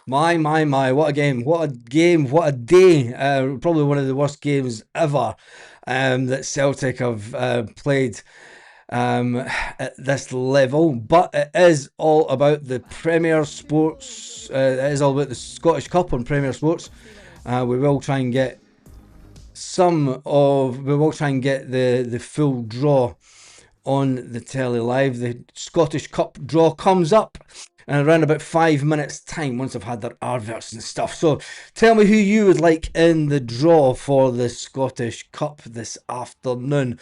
My, what a game, what a game, what a day. Probably one of the worst games ever that Celtic have played at this level. But it is all about the Premier Sports, it is all about the Scottish Cup on Premier Sports. We will try and get the full draw on the telly live. The Scottish Cup draw comes up in around about 5 minutes time once I've had their adverts and stuff. So tell me who you would like in the draw for the Scottish Cup this afternoon.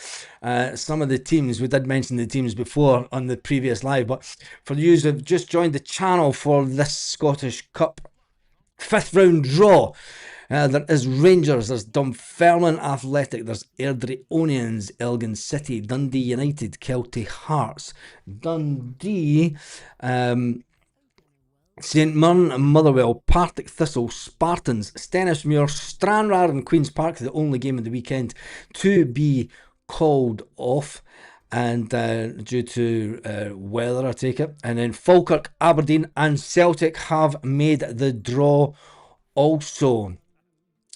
Some of the teams, we did mention the teams before on the previous live, but for you who have just joined the channel for this Scottish Cup fifth round draw, there is Rangers, there's Dunfermline Athletic, there's Airdrie Onions, Elgin City, Dundee United, Kelty Hearts, Dundee, St Mirren, Motherwell, Partick Thistle, Spartans, Stennismuir, Stranraer and Queen's Park, the only game of the weekend to be called off. And due to weather, I take it. And then Falkirk, Aberdeen and Celtic have made the draw also.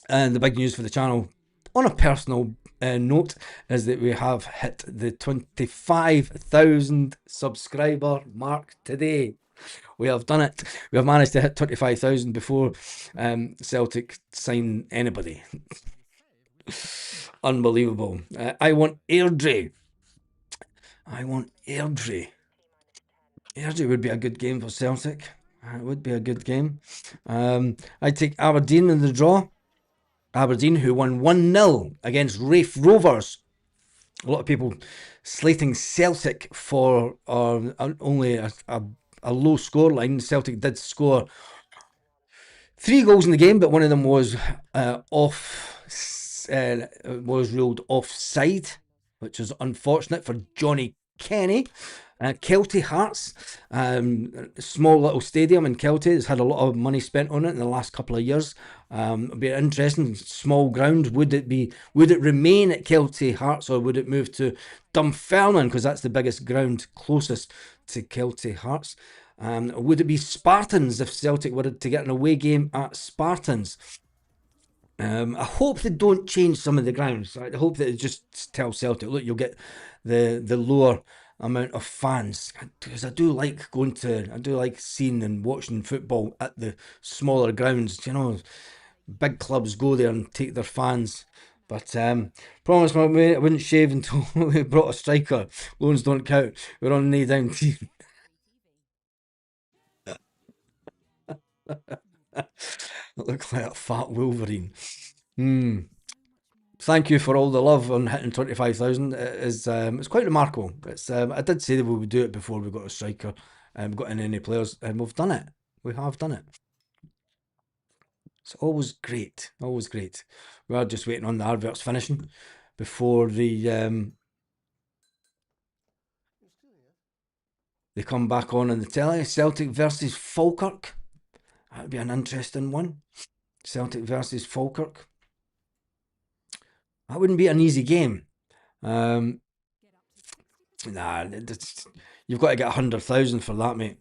And the big news for the channel, on a personal note, is that we have hit the 25,000 subscriber mark today. We have done it. We have managed to hit 25,000 before Celtic sign anybody. Unbelievable. I want Airdrie. Airdrie would be a good game for Celtic. It would be a good game. I'd take Aberdeen in the draw. Aberdeen, who won 1-0 against Raith Rovers. A lot of people slating Celtic for only a low scoreline. Celtic did score 3 goals in the game, but one of them was was ruled offside, which is unfortunate for Johnny Kenny. Kelty Hearts, small little stadium in Kelty. It's had a lot of money spent on it in the last couple of years. It'd be an interesting small ground. Would it remain at Kelty Hearts, or would it move to Dunfermline, because that's the biggest ground closest to Kelty Hearts? Would it be Spartans if Celtic were to get an away game at Spartans? I hope they don't change some of the grounds. I hope that they just tell Celtic, look, you'll get the lower amount of fans, because I do like seeing and watching football at the smaller grounds. You know, big clubs go there and take their fans. But promise my mate, I wouldn't shave until we brought a striker. Loans don't count. We're on knee down team. Look like a fat Wolverine. Thank you for all the love on hitting 25,000. It's quite remarkable. I did say that we would do it before we got a striker and got in any players, and we've done it. We have done it. It's always great, always great. We are just waiting on the adverts finishing before they come back on the telly. Celtic versus Falkirk. That would be an interesting one. Celtic versus Falkirk. That wouldn't be an easy game. Nah, you've got to get 100,000 for that, mate.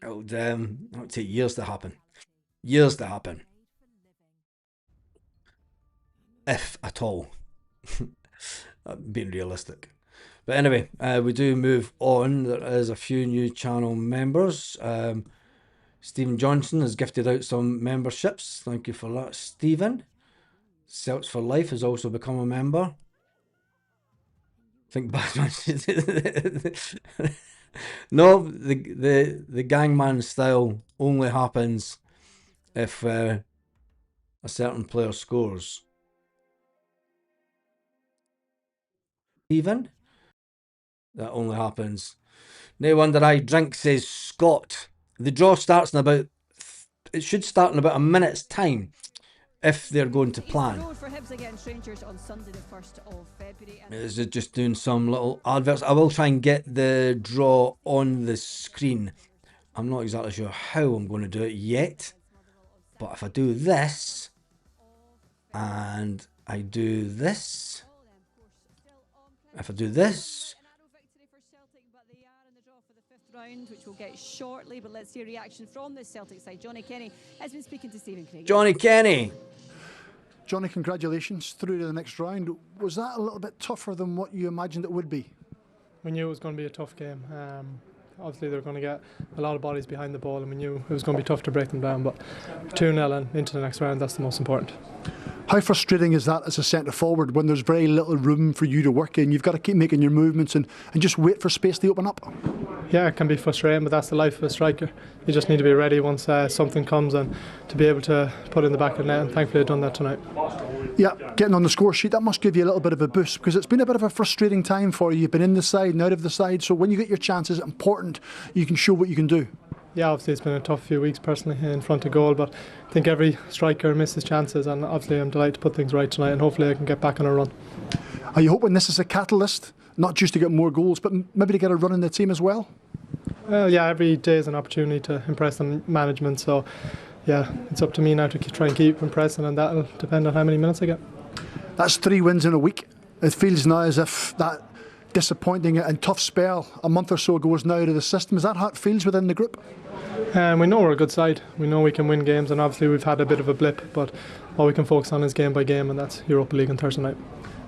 It'll take years to happen. Years to happen. If at all. Being realistic. But anyway, we do move on. There is a few new channel members. Stephen Johnson has gifted out some memberships. Thank you for that, Stephen. Celts for Life has also become a member. I think Batman. No, the gangman style only happens if a certain player scores. Even that only happens. No wonder I drink, says Scott. The draw starts in about. It should start in about a minute's time, if they're going to plan. Is it just doing some little adverts? I will try and get the draw on the screen. I'm not exactly sure how I'm going to do it yet, but if I do this and I do this, if I do this, round, which we'll get shortly, but let's hear reaction from the Celtic side. Johnny Kenny has been speaking to Stephen Craig. Johnny Kenny. Johnny, congratulations through to the next round. Was that a little bit tougher than what you imagined it would be? We knew it was going to be a tough game. Obviously, they're going to get a lot of bodies behind the ball, and we knew it was going to be tough to break them down. But 2-0 and into the next round, that's the most important. How frustrating is that as a centre forward when there's very little room for you to work in? You've got to keep making your movements and just wait for space to open up. Yeah, it can be frustrating, but that's the life of a striker. You just need to be ready once something comes and to be able to put it in the back of the net, and thankfully I've done that tonight. Yeah, getting on the score sheet, that must give you a little bit of a boost because it's been a bit of a frustrating time for you. You've been in the side and out of the side, so when you get your chances, it's important you can show what you can do. Yeah, obviously it's been a tough few weeks personally in front of goal, but I think every striker misses chances, and obviously I'm delighted to put things right tonight, and hopefully I can get back on a run. Are you hoping this is a catalyst, not just to get more goals, but maybe to get a run in the team as well? Well, yeah, every day is an opportunity to impress the management, so yeah, it's up to me now to try and keep impressing, and that'll depend on how many minutes I get. That's 3 wins in a week. It feels now as if that disappointing and tough spell a month or so ago is now out of the system. Is that how it feels within the group? We know we're a good side. We know we can win games, and obviously we've had a bit of a blip, but all we can focus on is game by game, and that's Europa League on Thursday night.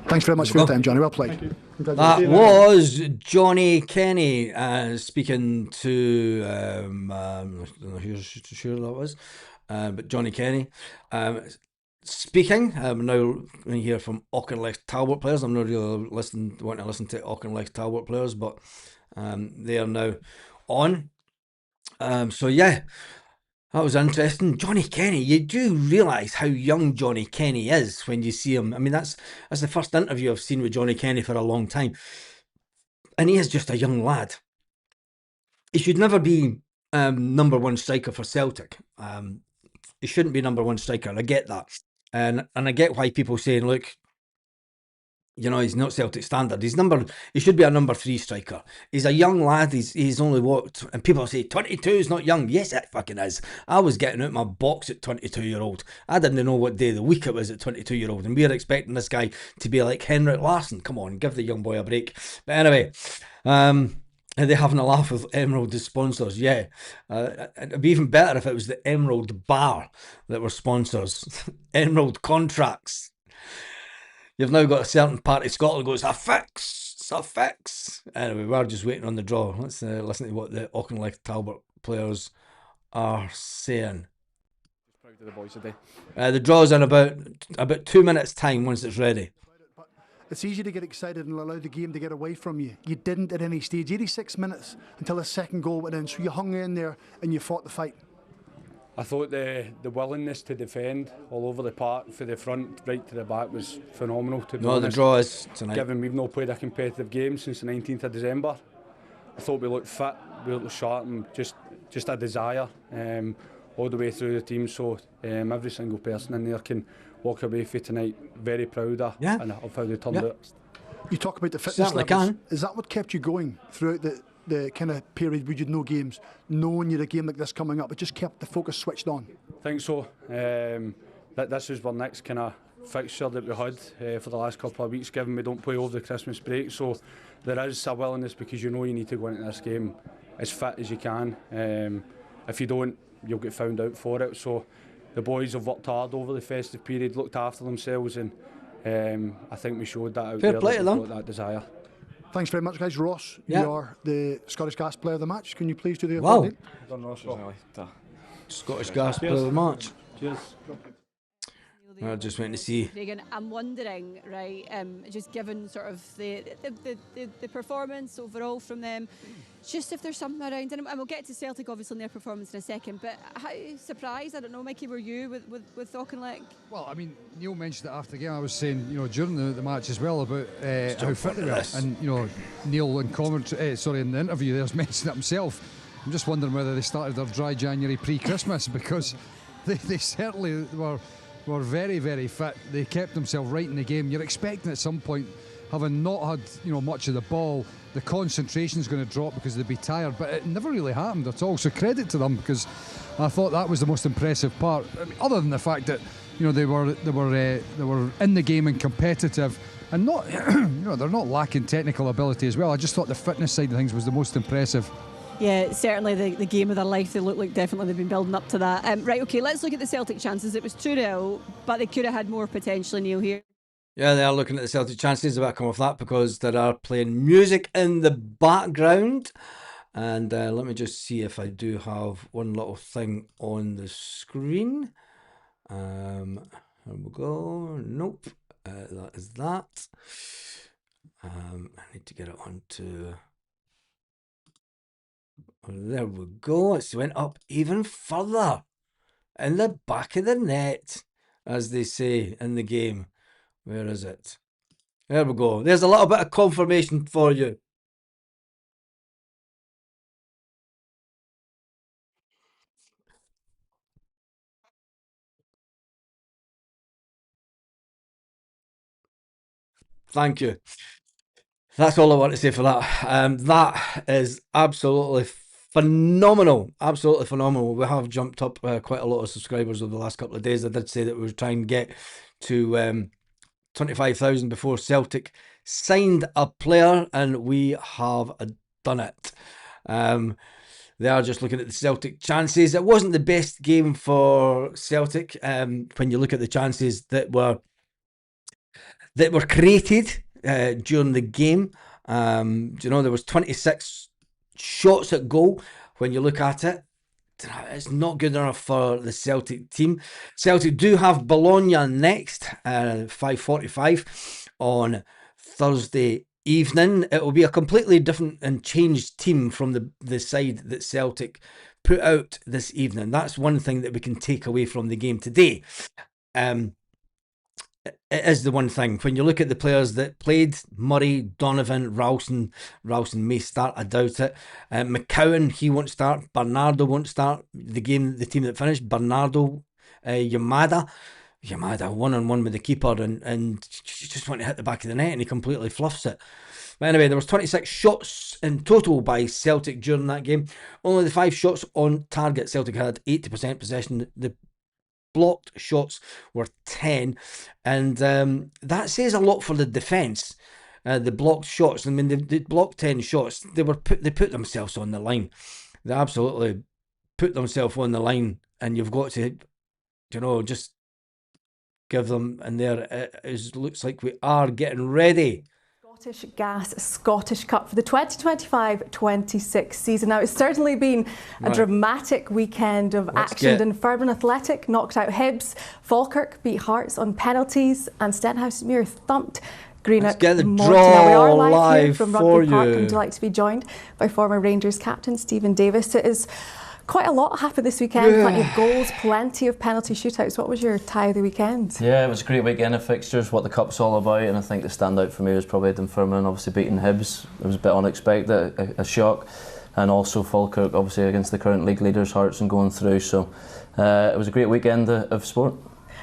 Thanks very much for your time, Johnny. Well played. Thank you. That was Johnny Kenny speaking to, I'm not sure that was, but Johnny Kenny speaking. I'm now going to hear from Auchinleck Talbot players. I'm not really wanting to listen to Auchinleck Talbot players, but they are now on. So yeah, that was interesting. Johnny Kenny, you do realise how young Johnny Kenny is when you see him. I mean, that's the first interview I've seen with Johnny Kenny for a long time. And he is just a young lad. He should never be number one striker for Celtic. He shouldn't be number one striker. I get that. And I get why people saying, look, you know, he's not Celtic standard. He should be a number 3 striker. He's a young lad. He's only what, and people say 22 is not young. Yes, it fucking is. I was getting out my box at 22-year-old. I didn't know what day of the week it was at 22-year-old, and we're expecting this guy to be like Henrik Larsson. Come on, give the young boy a break. But anyway, are they having a laugh with Emerald as sponsors? Yeah. It'd be even better if it was the Emerald Bar that were sponsors. Emerald Contracts. You've now got a certain part of Scotland goes, a fix. Anyway, we're just waiting on the draw. Let's listen to what the Auchinleck Talbot players are saying. Proud of the boys today. The draw's in about 2 minutes' time once it's ready. It's easy to get excited and allow the game to get away from you. You didn't at any stage. 86 minutes until the second goal went in, so you hung in there and you fought the fight. I thought the willingness to defend all over the park, from the front right to the back, was phenomenal. To be honest, the draw is tonight. Given we've not played a competitive game since the 19th of December, I thought we looked fit, we looked sharp, and just a desire all the way through the team. So every single person in there can walk away for tonight very proud of, and of how they turned out. You talk about the fitness Certainly levels. can. Is that what kept you going throughout the kind of period where you'd no games, knowing you had a game like this coming up? It just kept the focus switched on. I think so. This was our next kind of fixture that we had for the last couple of weeks, given we don't play over the Christmas break. So there is a willingness, because you know you need to go into this game as fit as you can. If you don't, you'll get found out for it. So the boys have worked hard over the festive period, looked after themselves, and I think we showed that out Fair there, play to that we've them. got that desire. Thanks very much, guys. Ross, Yeah. you are the Scottish Gas Player of the Match. Can you please do the Wow. accordion? Scottish Gas Player of the Match. Cheers. I just went to see. Regan, I'm wondering, right, just given sort of the performance overall from them, just if there's something around, and we'll get to Celtic obviously in their performance in a second, but how surprised, I don't know, Mikey, were you with Auchinleck? Well, I mean, Neil mentioned it after the game. I was saying, you know, during the match as well about how fit they were, and you know, Neil in commentary, in the interview, there's mentioned it himself. I'm just wondering whether they started their dry January pre-Christmas, because they certainly were very, very fit. They kept themselves right in the game. You're expecting at some point, having not had much of the ball, the concentration's going to drop because they'd be tired, but it never really happened at all. So credit to them, because I thought that was the most impressive part. I mean, other than the fact that they were in the game and competitive, and not they're not lacking technical ability as well. I just thought the fitness side of things was the most impressive. Yeah, certainly the game of their life. They look like definitely they've been building up to that. Right, okay, let's look at the Celtic chances. It was 2-0, but they could have had more potentially, Neil, here. Yeah, they are looking at the Celtic chances. I better come off that because they are playing music in the background. And let me just see if I do have one little thing on the screen. Here we go. Nope. That is that. I need to get it onto... There we go. It's went up even further. In the back of the net, as they say in the game. Where is it? There we go. There's a little bit of confirmation for you. Thank you. That's all I want to say for that. That is absolutely phenomenal. Absolutely phenomenal. We have jumped up quite a lot of subscribers over the last couple of days. I did say that we were trying to get to 25,000 before Celtic signed a player, and we have done it. They are just looking at the Celtic chances. It wasn't the best game for Celtic when you look at the chances that were created during the game. There was 26 shots at goal. When you look at it, it's not good enough for the Celtic team. Celtic do have Bologna next, 5:45 on Thursday evening. It will be a completely different and changed team from the side that Celtic put out this evening. That's one thing that we can take away from the game today. It is the one thing. When you look at the players that played, Murray, Donovan, Ralston may start, I doubt it. McCowan, he won't start. Bernardo won't start. The team that finished, Bernardo, Yamada, 1-on-1 with the keeper, and you just want to hit the back of the net, and he completely fluffs it. But anyway, there was 26 shots in total by Celtic during that game. Only the 5 shots on target. Celtic had 80% possession. The blocked shots were 10, and that says a lot for the defence. The blocked shots, I mean, they blocked 10 shots. They put themselves on the line. They absolutely put themselves on the line, and you've got to, just give them. And there it looks like we are getting ready. Scottish Gas Scottish Cup for the 2025-26 season. Now, it's certainly been a dramatic weekend of action. Dunfermline Athletic knocked out Hibs, Falkirk beat Hearts on penalties, and Stenhousemuir thumped Greenock. Let's get the Morton. draw Now, we are live here from for Rugby Park. you. I'm delighted to be joined by former Rangers captain Stephen Davis. It is quite a lot happened this weekend. Plenty of goals, plenty of penalty shootouts. What was your tie of the weekend? Yeah, it was a great weekend of fixtures, what the Cup's all about, and I think the standout for me was probably Dunfermline obviously beating Hibs. It was a bit unexpected, a shock, and also Falkirk obviously against the current league leaders Hearts and going through. So it was a great weekend of sport.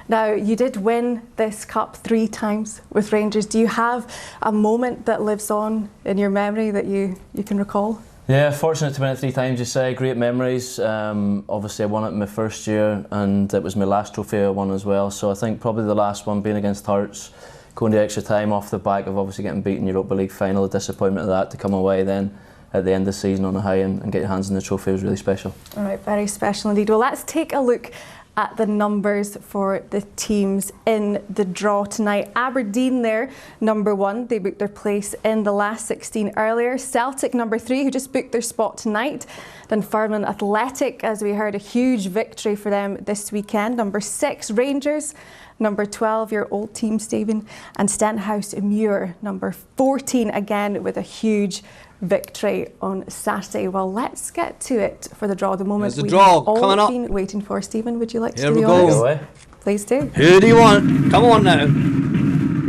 Now, you did win this cup 3 times with Rangers. Do you have a moment that lives on in your memory that you can recall? Yeah, fortunate to win it 3 times, you say. Great memories. Obviously, I won it in my first year, and it was my last trophy I won as well. So I think probably the last one being against Hearts, going to extra time off the back of obviously getting beaten Europa League final, the disappointment of that, to come away then at the end of the season on a high and get your hands on the trophy was really special. All right, very special indeed. Well, let's take a look at the numbers for the teams in the draw tonight. Aberdeen there, number 1. They booked their place in the last 16 earlier. Celtic, number 3, who just booked their spot tonight. Dunfermline Athletic, as we heard, a huge victory for them this weekend. Number 6, Rangers. Number 12, your old team, Stephen. And Stenhousemuir, number 14, again with a huge victory on Saturday. Well, let's get to it for the draw. The moment we've all been waiting for. Stephen, would you like to Here do the we honours? go. Please do. Who do you want? Come on now.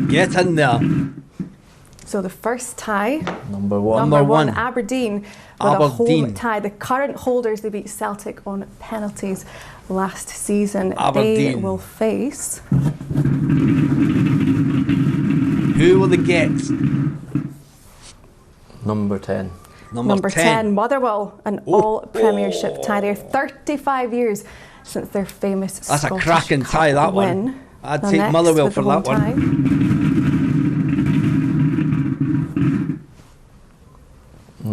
Get in there. So the first tie, number 1, Aberdeen, with a home tie. The current holders, they beat Celtic on penalties last season. Aberdeen. They will face... Who will they get? Number 10. Number 10, Motherwell, an all-premiership tie. They're 35 years since their famous That's Scottish a cracking Cup tie, that win. one. I'd take Motherwell for that one.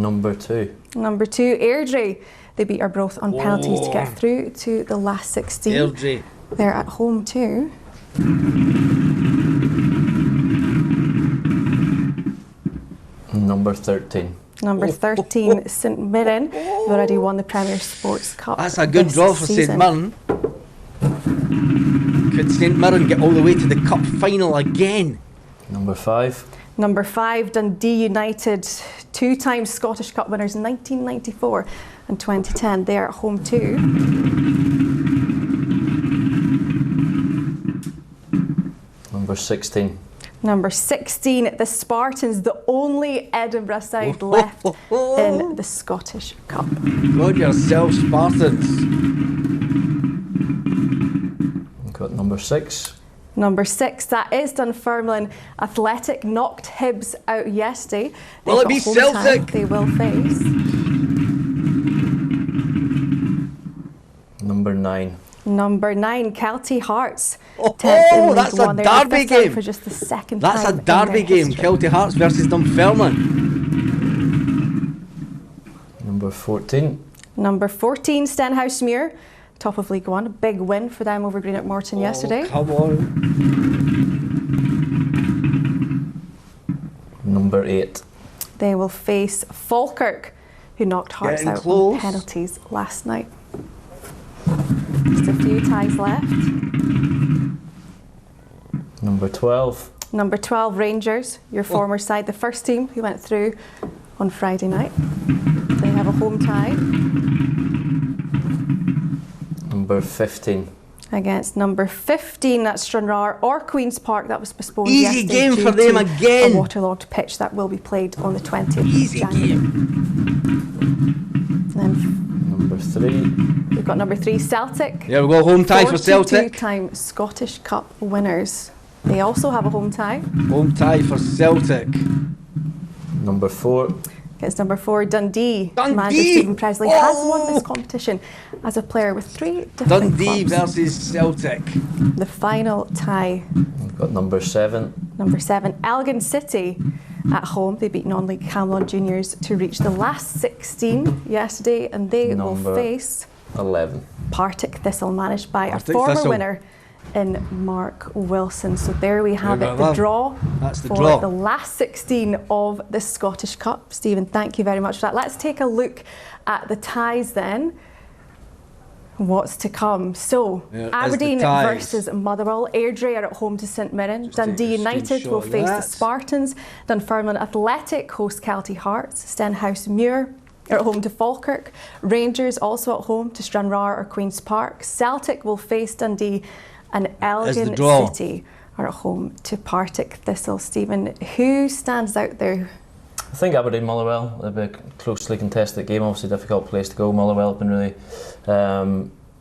number 2. Number 2, Airdrie. They beat Arbroath on penalties to get through to the last 16. Airdrie. They're at home too. Number 13. Number 13, St Mirren. They've already won the Premier Sports Cup. That's a good draw for St Mirren. Could St Mirren get all the way to the cup final again? Number 5. Number 5, Dundee United, 2-time Scottish Cup winners, 1994 and 2010. They're at home too. Number 16. Number 16, the Spartans, the only Edinburgh side left in the Scottish Cup. God yourself, Spartans. We've got number 6. Number 6, that is Dunfermline Athletic, knocked Hibs out yesterday. Will it be Celtic? They will face. Number 9. Number 9, Kelty Hearts. Oh, 10th in League that's a One. They're derby the first time game. for just the second That's time a in their derby game. history. Kelty Hearts versus Dunfermline. Number 14. Number 14, Stenhousemuir, top of League One. A big win for them over Greenock Morton yesterday. Come on. Number 8. They will face Falkirk, who knocked Hearts Getting out close. on penalties last night. Just a few ties left. Number 12. Number 12, Rangers, your former side, the first team who went through on Friday night. They have a home tie Number 15. against number 15, that's Stranraer or Queen's Park. That was postponed Easy yesterday game due for them to again. a waterlogged pitch that will be played on the 20th Easy of January. game. And then Number 3. we've got number 3, Celtic. There we go, home tie for Celtic. 42-time Scottish Cup winners. They also have a home tie. Home tie for Celtic. Number 4. Against number 4, Dundee. Dundee! Manager Stephen Presley has won Oh! this competition as a player with 3 different Dundee clubs. versus Celtic. The final tie, We've got number 7. number 7, Elgin City at home. They beat non-league Camelon Juniors to reach the last 16 yesterday, and they will Number face 11. Partick Thistle, managed by Partick a former Thistle. winner in Mark Wilson. So there we have There it, we the have. draw That's the for draw. the last 16 of the Scottish Cup. Stephen, thank you very much for that. Let's take a look at the ties then. What's to come? So, There is the Aberdeen ties. versus Motherwell. Airdrie are at home to St Mirren. Just take Dundee a United screenshot will of face the that. Spartans. Dunfermline Athletic host Kelty Hearts. Stenhousemuir are at home to Falkirk. Rangers also at home to Stranraer or Queen's Park. Celtic will face Dundee, and Elgin draw. City are at home to Partick Thistle. Stephen, who stands out there? I think Aberdeen Motherwell. It'll be a closely contested game. Obviously, a difficult place to go. Motherwell have been really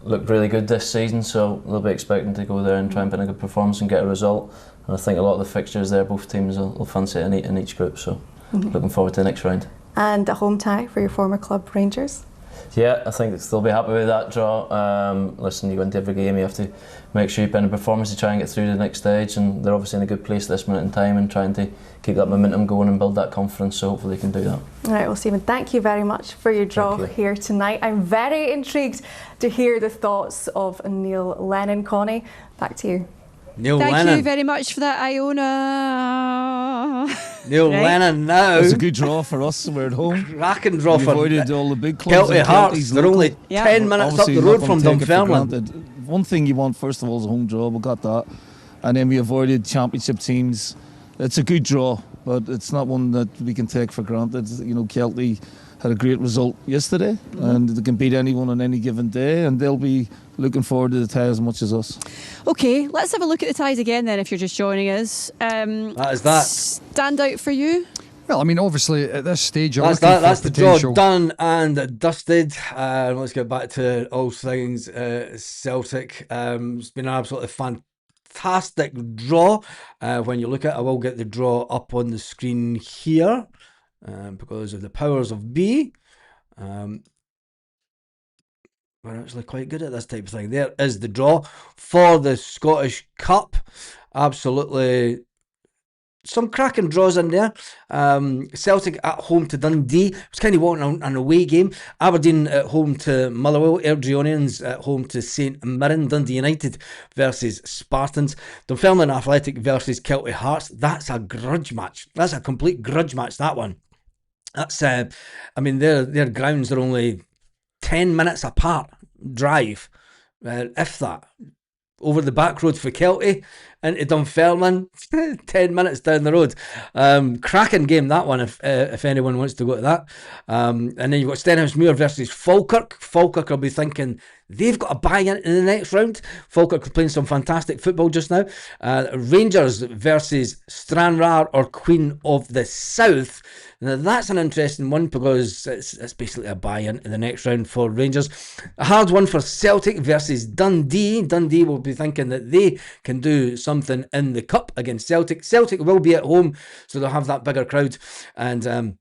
looked really good this season, so they'll be expecting to go there and try and put in a good performance and get a result. And I think a lot of the fixtures there, both teams will fancy it in each group. So looking forward to the next round. And a home tie for your former club, Rangers. Yeah, I think they'll be happy with that draw. Listen, you go into every game, you have to make sure you put in a performance to try and get through to the next stage, and they're obviously in a good place at this minute in time and trying to keep that momentum going and build that confidence, so hopefully they can do that. All right, well, Stephen, thank you very much for your draw Thank you. here tonight. I'm very intrigued to hear the thoughts of Neil Lennon. Connie, back to you. Neil Thank Lennon. you very much for that, Iona. Neil Right. Lennon now. It's a good draw for us. We're at home. Cracking draw We for avoided all the big clubs. Kelty and Hearts. Kelty's They're local. only Yeah. 10 minutes Obviously, up the you're road not from gonna take it for Dunfermline. granted. One thing you want, first of all, is a home draw. We got that. And then we avoided championship teams. It's a good draw, but it's not one that we can take for granted. You know, Kelty had a great result yesterday, and they can beat anyone on any given day, and they'll be looking forward to the tie as much as us. Okay, let's have a look at the ties again then if you're just joining us. That is that. Stand out for you? Well, I mean, obviously at this stage, you're That's looking that. That's for the draw potential. done and dusted. Let's get back to all things Celtic. It's been an absolutely fantastic draw. When you look at it, I will get the draw up on the screen here because of the powers of B. We're actually quite good at this type of thing. There is the draw for the Scottish Cup. Absolutely some cracking draws in there. Celtic at home to Dundee. It was kind of wanting an away game. Aberdeen at home to Motherwell. Airdrieonians at home to St Mirren. Dundee United versus Spartans. Dunfermline Athletic versus Kelty Hearts. That's a grudge match. That's a complete grudge match, that one. That's, I mean, their grounds are only 10 minutes apart drive, if that. Over the back road for Kelty into Dunfermline, 10 minutes down the road. Cracking game, that one, if anyone wants to go to that. And then you've got Stenhousemuir versus Falkirk. Falkirk will be thinking they've got a buy-in in the next round. Falkirk are playing some fantastic football just now. Rangers versus Stranraer or Queen of the South. Now that's an interesting one because it's basically a buy-in in the next round for Rangers. A hard one for Celtic versus Dundee. Dundee will be thinking that they can do something in the cup against Celtic. Celtic will be at home, so they'll have that bigger crowd and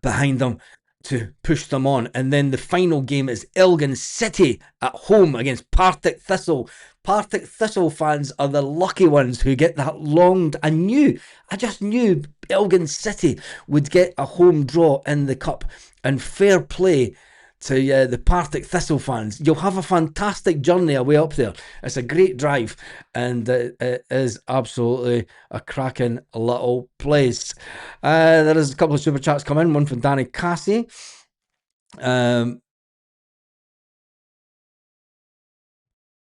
behind them to push them on. And then the final game is Elgin City at home against Partick Thistle. Partick Thistle fans are the lucky ones who get that long... I just knew Elgin City would get a home draw in the cup. And fair play to the Partick Thistle fans. You'll have a fantastic journey away up there. It's a great drive, and it is absolutely a cracking little place. There is a couple of super chats come in. One from Danny Cassie.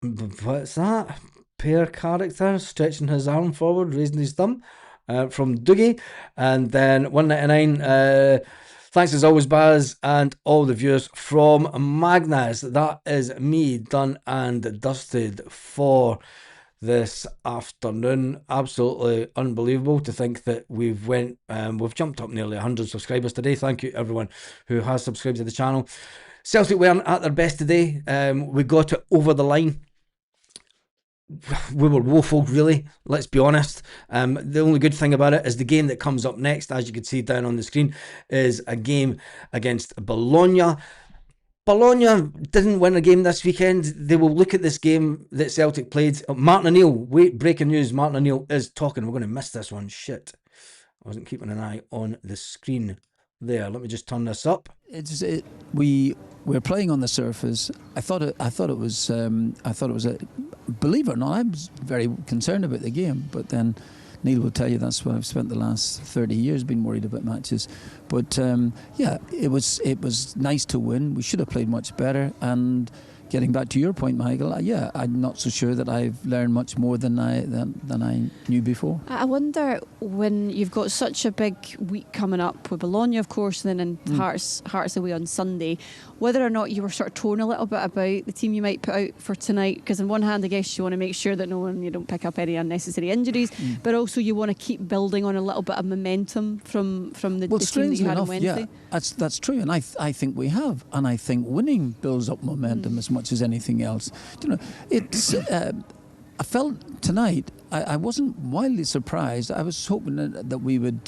What's that? Pair character stretching his arm forward, raising his thumb. From Doogie. And then 199. Thanks as always, Baz, and all the viewers from Magnus. That is me done and dusted for this afternoon. Absolutely unbelievable to think that we've jumped up nearly 100 subscribers today. Thank you everyone who has subscribed to the channel. Celtic weren't at their best today. We got it over the line. We were woeful, really, let's be honest. The only good thing about it is the game that comes up next, as you can see down on the screen, is a game against Bologna. Bologna didn't win a game this weekend. They will look at this game that Celtic played. Martin O'Neill, wait, breaking news, Martin O'Neill is talking. We're going to miss this one. Shit. I wasn't keeping an eye on the screen there. Let me just turn this up. We're playing on the surface. I thought it was a, believe it or not, I was very concerned about the game, but then Neil will tell you that's why I've spent the last 30 years being worried about matches. But yeah, it was nice to win. We should have played much better. And getting back to your point, Michael, yeah, I'm not so sure that I've learned much more than I knew before. I wonder, when you've got such a big week coming up with Bologna, of course, and then in Hearts away on Sunday, whether or not you were sort of torn a little bit about the team you might put out for tonight. Because on one hand, I guess you want to make sure that you don't pick up any unnecessary injuries, but also you want to keep building on a little bit of momentum from the team that you had on Wednesday. Yeah, that's true, and I think we have, and I think winning builds up momentum as much as anything else. It's. I felt tonight, I wasn't wildly surprised. I was hoping that we would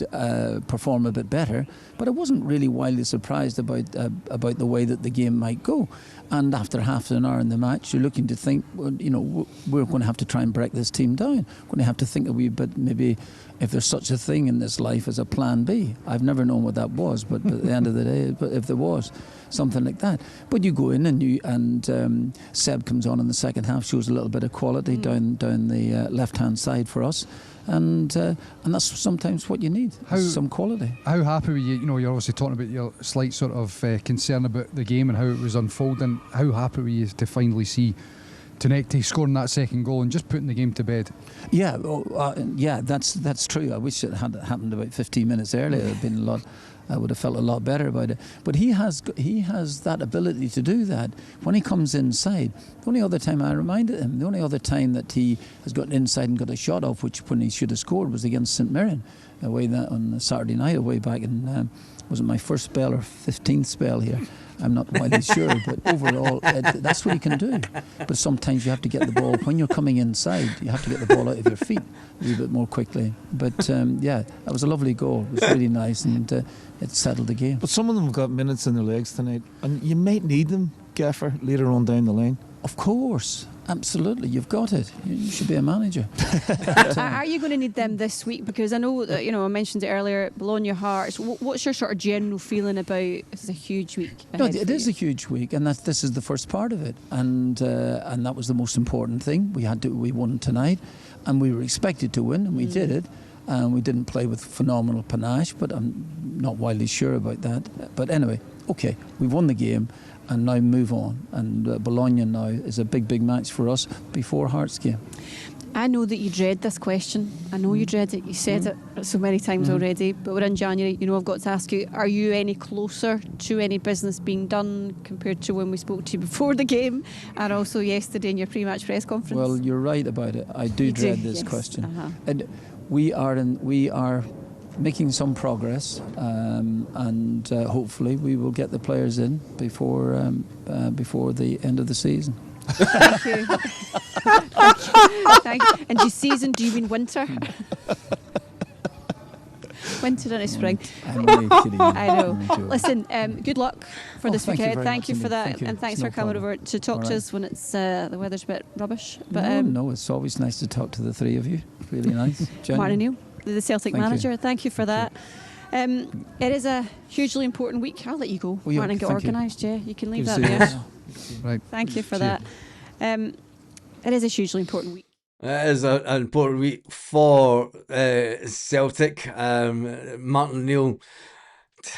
perform a bit better, but I wasn't really wildly surprised about the way that the game might go. And after half an hour in the match, you're looking to think, we're going to have to try and break this team down. We're going to have to think a wee bit, maybe, if there's such a thing in this life as a plan B. I've never known what that was, but at the end of the day, if there was something like that. But you go in and Seb comes on in the second half, shows a little bit of quality down the left-hand side for us. And that's sometimes what you need, some quality. How happy were you? You're obviously talking about your slight sort of concern about the game and how it was unfolding. How happy were you to finally see Tonekti scoring that second goal and just putting the game to bed? Yeah, that's true. I wish it had happened about 15 minutes earlier. It'd been a lot. I would have felt a lot better about it. But he has that ability to do that when he comes inside. The only other time I reminded him, the only other time that he has gotten inside and got a shot off, which when he should have scored, was against St Mirren away on Saturday night, away back in was it my first spell or 15th spell here? I'm not quite sure, but overall, that's what he can do. But sometimes you have to get the ball, when you're coming inside, you have to get the ball out of your feet a little bit more quickly. But yeah, that was a lovely goal. It was really nice, and it settled the game. But some of them have got minutes in their legs tonight, and you might need them, Gaffer, later on down the line. Of course. Absolutely, you've got it. You should be a manager. Are you going to need them this week? Because I know that, I mentioned it earlier, Bologna Hearts. What's your sort of general feeling about this is a huge week? No, it is a huge week, and this is the first part of it, and that was the most important thing. We won tonight, and we were expected to win, and we did it. And we didn't play with phenomenal panache, but I'm not wildly sure about that. But anyway, okay, we've won the game. And now move on. And Bologna now is a big match for us before Hearts game. I know that you dread this question. I know you dread it. You said it so many times already. But we're in January. I've got to ask you, are you any closer to any business being done compared to when we spoke to you before the game and also yesterday in your pre-match press conference? Well, you're right about it. I do dread this question. And we are making some progress, and hopefully we will get the players in before the end of the season. Thank you. Thank you. And do you mean winter? Winter and spring. I'm really kidding. I know. Listen, good luck for this weekend. Thank you for that, Thank you. and thanks for coming over to talk to us when it's the weather's a bit rubbish. But no, it's always nice to talk to the three of you. Really nice. Martin O'Neill, the Celtic manager. Thank you for that. It is a hugely important week. I'll let you go, Martin, and get organised. Yeah, you can leave that there. Right. Thank you for that. It is a hugely important week. It is an important week for Celtic. Martin O'Neill,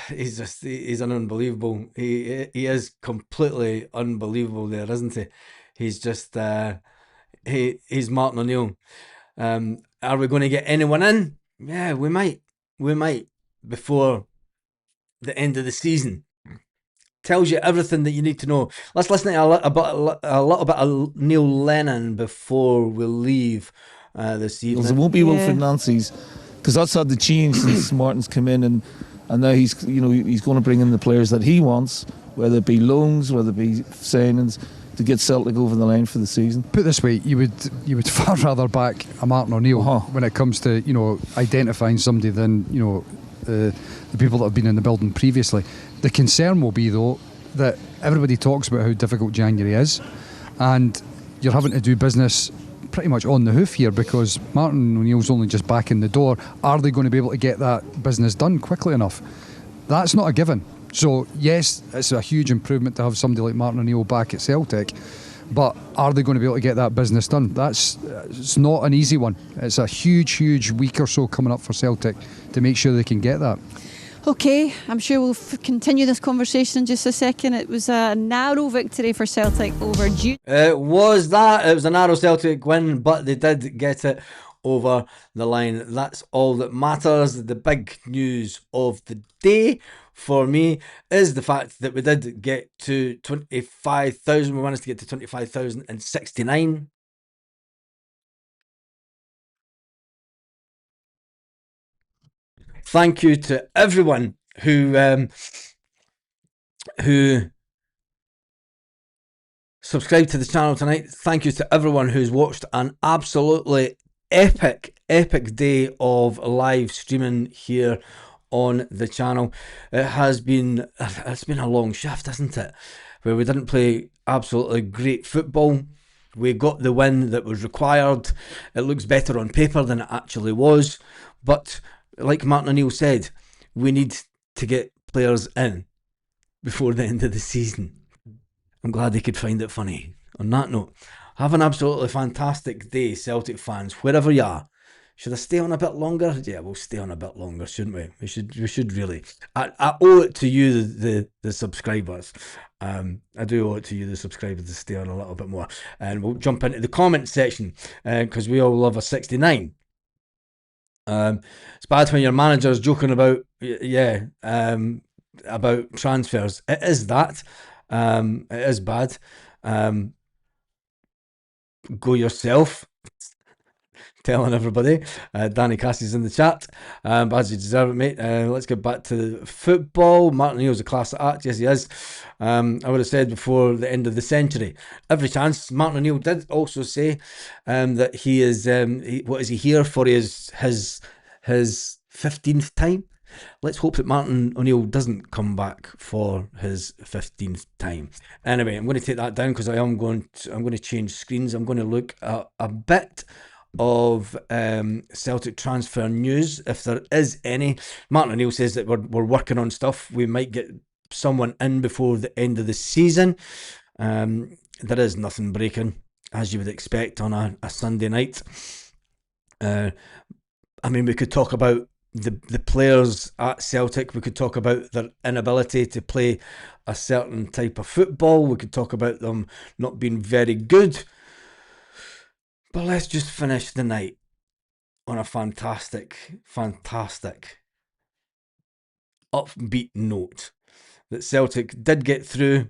he's an unbelievable. He is completely unbelievable there, isn't he? He's just he's Martin O'Neill. Are we going to get anyone in? Yeah, we might before the end of the season. Tells you everything that you need to know. Let's listen to a little bit of Neil Lennon before we leave this evening. It won't be Wilfried Nancy's, because that's had to change since Martin's come in, and now he's going to bring in the players that he wants, whether it be loans, whether it be signings, to get Celtic over the line for the season. Put it this way, you would far rather back a Martin O'Neill when it comes to identifying somebody than the people that have been in the building previously. The concern will be, though, that everybody talks about how difficult January is, and you're having to do business pretty much on the hoof here because Martin O'Neill's only just back in the door. Are they going to be able to get that business done quickly enough? That's not a given. So yes, it's a huge improvement to have somebody like Martin O'Neill back at Celtic, but are they going to be able to get that business done? It's not an easy one. It's a huge week or so coming up for Celtic to make sure they can get that. Okay, I'm sure we'll continue this conversation in just a second. It was a narrow victory for Celtic over Duke. It was a narrow Celtic win, but they did get it over the line. That's all that matters. The big news of the day for me is the fact that we did get to 25,000. We managed to get to 25,069. Thank you to everyone who subscribed to the channel tonight. Thank you to everyone who's watched an absolutely epic day of live streaming here on the channel. It's been a long shift, isn't it? Where we didn't play absolutely great football. We got the win that was required. It looks better on paper than it actually was, but like Martin O'Neill said, we need to get players in before the end of the season. I'm glad they could find it funny. On that note, have an absolutely fantastic day, Celtic fans, wherever you are. Should I stay on a bit longer? Yeah, we'll stay on a bit longer, shouldn't we? We should really. I owe it to you, the subscribers. I do owe it to you, the subscribers, to stay on a little bit more. And we'll jump into the comment section because we all love a 69. It's bad when your manager's joking about about transfers. It is that. It is bad. Go yourself. Telling everybody. Danny Cassie's in the chat. As you deserve it, mate. Let's get back to football. Martin O'Neill's a class act. Yes, he is. I would have said before the end of the century. Every chance. Martin O'Neill did also say that he is. What is he here for? His 15th time. let's hope that Martin O'Neill doesn't come back for his 15th time. Anyway, I'm going to take that down because I'm going to change screens. I'm going to look at a bit of Celtic transfer news, if there is any. Martin O'Neill says that we're working on stuff. We might get someone in before the end of the season. There is nothing breaking, as you would expect on a Sunday night. I mean, we could talk about the players at Celtic. We could talk about their inability to play a certain type of football. We could talk about them not being very good. But let's just finish the night on a fantastic upbeat note. That Celtic did get through.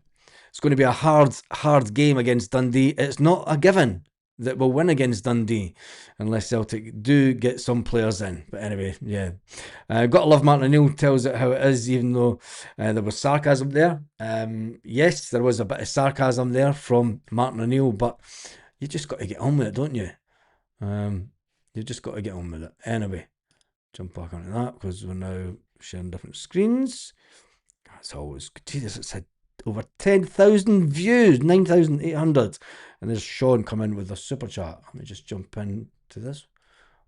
It's going to be a hard game against Dundee. It's not a given that we'll win against Dundee unless Celtic do get some players in. But anyway, yeah. Got to love Martin O'Neill tells it how it is, even though there was sarcasm there. Yes, there was a bit of sarcasm there from Martin O'Neill, but you just got to get on with it, don't you? You just got to get on with it. Anyway, jump back onto that because we're now sharing different screens. That's always good. Jesus, it's had over 10,000 views, 9,800. And there's Sean come in with a super chat. Let me just jump into this.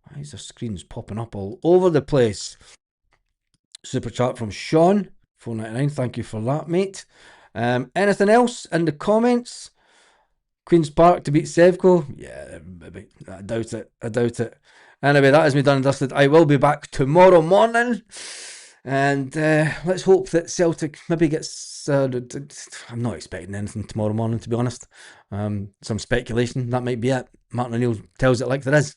Why is the screens popping up all over the place? Super chat from Sean, 499. Thank you for that, mate. Anything else in the comments? Queen's Park to beat Sevco? Yeah, maybe. I doubt it. Anyway, that is me done and dusted. I will be back tomorrow morning. And let's hope that Celtic maybe gets... I'm not expecting anything tomorrow morning, to be honest. Some speculation, that might be it. Martin O'Neill tells it like there is.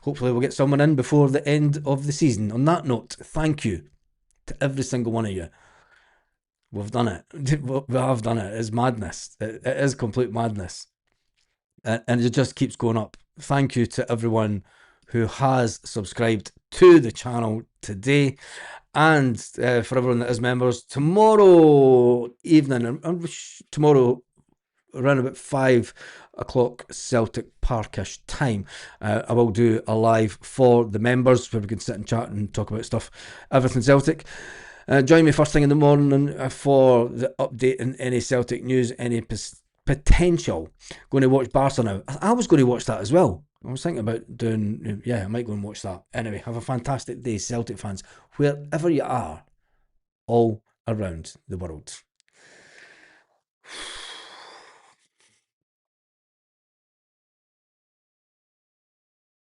Hopefully we'll get someone in before the end of the season. On that note, thank you to every single one of you. We've done it. We have done it. It's madness. It is complete madness. And it just keeps going up. Thank you to everyone who has subscribed to the channel today. And for everyone that is members, tomorrow evening, tomorrow around about 5 o'clock Celtic Parkish time, I will do a live for the members where we can sit and chat and talk about stuff, everything Celtic. Join me first thing in the morning for the update in any Celtic news, any potential. Going to watch Barca now. I was going to watch that as well. I was thinking about doing, I might go and watch that. Anyway, have a fantastic day, Celtic fans, wherever you are, all around the world.